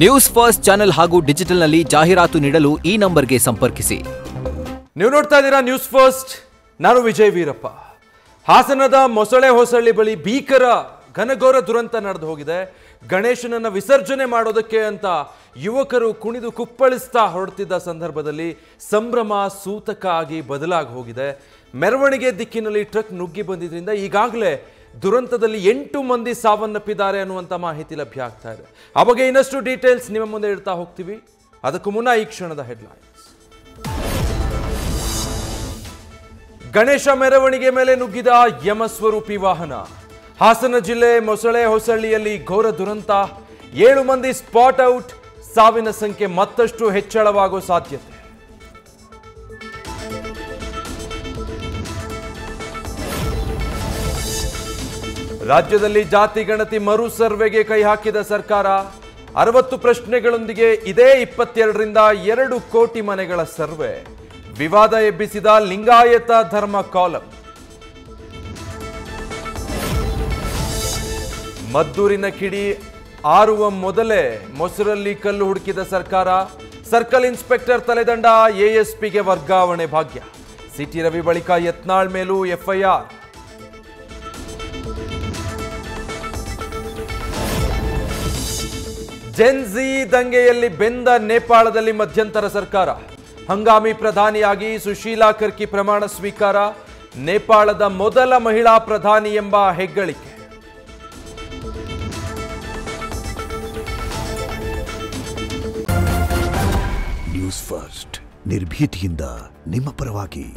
News first channel ಹಾಗೂ ಡಿಜಿಟಲ್ನಲ್ಲಿ ಜಾಹೀರಾತು ನೀಡಲು ಈ ನಂಬರ್ಗೆ ಸಂಪರ್ಕಿಸಿ. ನೀವು ನೋಡ್ತಾ ಇದ್ದೀರಾ ನ್ಯೂಸ್ ಫಸ್ಟ್. ನಾನು ವಿಜಯ್ ವೀರಪ್ಪ. ಹಾಸನದ ಮೊಸಳೆ ಹೊಸಳ್ಳಿ ಬಳಿ ಭೀಕರ ಘನಘೋರ ದುರಂತ ನಡೆದು ಹೋಗಿದೆ. ಗಣೇಶನನ್ನ ವಿಸರ್ಜನೆ ಮಾಡೋದಕ್ಕೆ ಅಂತ ಯುವಕರು ಕುಣಿದು ಕುಪ್ಪಳಿಸ್ತಾ ಹೊರಡ್ತಿದ್ದ ಸಂದರ್ಭದಲ್ಲಿ ಸಂಭ್ರಮ ಸೂತಕ ಆಗಿ ಬದಲಾಗಿ ಹೋಗಿದೆ. ಮೆರವಣಿಗೆ ದಿಕ್ಕಿನಲ್ಲಿ ಟ್ರಕ್ ನುಗ್ಗಿ ಬಂದಿದ್ರಿಂದ ಈಗಾಗಲೇ ದುರಂತದಲ್ಲಿ 8 ಮಂದಿ ಸಾವನ್ನಪ್ಪಿದ್ದಾರೆ ಅನ್ನುವಂಥ ಮಾಹಿತಿ ಲಭ್ಯ ಆಗ್ತಾ ಇದೆ. ಆ ಬಗ್ಗೆ ಇನ್ನಷ್ಟು ಡೀಟೇಲ್ಸ್ ನಿಮ್ಮ ಮುಂದೆ ಇಡ್ತಾ ಹೋಗ್ತೀವಿ. ಅದಕ್ಕೂ ಮುನ್ನ ಈ ಕ್ಷಣದ ಹೆಡ್ಲೈನ್ಸ್. ಗಣೇಶ ಮೆರವಣಿಗೆ ಮೇಲೆ ನುಗ್ಗಿದ ಯಮಸ್ವರೂಪಿ ವಾಹನ. ಹಾಸನ ಜಿಲ್ಲೆ ಮೊಸಳೆ ಹೊಸಳ್ಳಿಯಲ್ಲಿ ಘೋರ ದುರಂತ. 7 ಮಂದಿ ಸ್ಪಾಟ್ ಔಟ್. ಸಾವಿನ ಸಂಖ್ಯೆ ಮತ್ತಷ್ಟು ಹೆಚ್ಚಳವಾಗೋ ಸಾಧ್ಯತೆ. ರಾಜ್ಯದಲ್ಲಿ ಜಾತಿ ಗಣತಿ ಮರು ಸರ್ವೆಗೆ ಕೈ ಹಾಕಿದ ಸರ್ಕಾರ. 60 ಪ್ರಶ್ನೆಗಳೊಂದಿಗೆ ಇದೇ 22ರಿಂದ 2 ಕೋಟಿ ಮನೆಗಳ ಸರ್ವೆ. ವಿವಾದ ಎಬ್ಬಿಸಿದ ಲಿಂಗಾಯತ ಧರ್ಮ ಕಾಲಂ. ಮದ್ದೂರಿನ ಕಿಡಿ ಆರುವ ಮೊದಲೇ ಮೊಸರಲ್ಲಿ ಕಲ್ಲು ಹುಡುಕಿದ ಸರ್ಕಾರ. ಸರ್ಕಲ್ ಇನ್ಸ್ಪೆಕ್ಟರ್ ತಲೆದಂಡ ಎಎಸ್ಪಿಗೆ ವರ್ಗಾವಣೆ ಭಾಗ್ಯ. ಸಿಟಿ ರವಿ ಬಳಿಕ ಯತ್ನಾಳ್ ಮೇಲೂ ಎಫ್ಐಆರ್. ಜೆನ್ಜಿ ದಂಗೆಯಲ್ಲಿ ಬೆಂದ ನೇಪಾಳದಲ್ಲಿ ಮಧ್ಯಂತರ ಸರ್ಕಾರ. ಹಂಗಾಮಿ ಪ್ರಧಾನಿಯಾಗಿ ಸುಶೀಲಾ ಕರ್ಕಿ ಪ್ರಮಾಣ ಸ್ವೀಕಾರ. ನೇಪಾಳದ ಮೊದಲ ಮಹಿಳಾ ಪ್ರಧಾನಿ ಎಂಬ ಹೆಗ್ಗಳಿಕೆ. ನ್ಯೂಸ್ ಫಸ್ಟ್ ನಿರ್ಭೀತಿಯಿಂದ ನಿಮ್ಮ ಪರವಾಗಿ.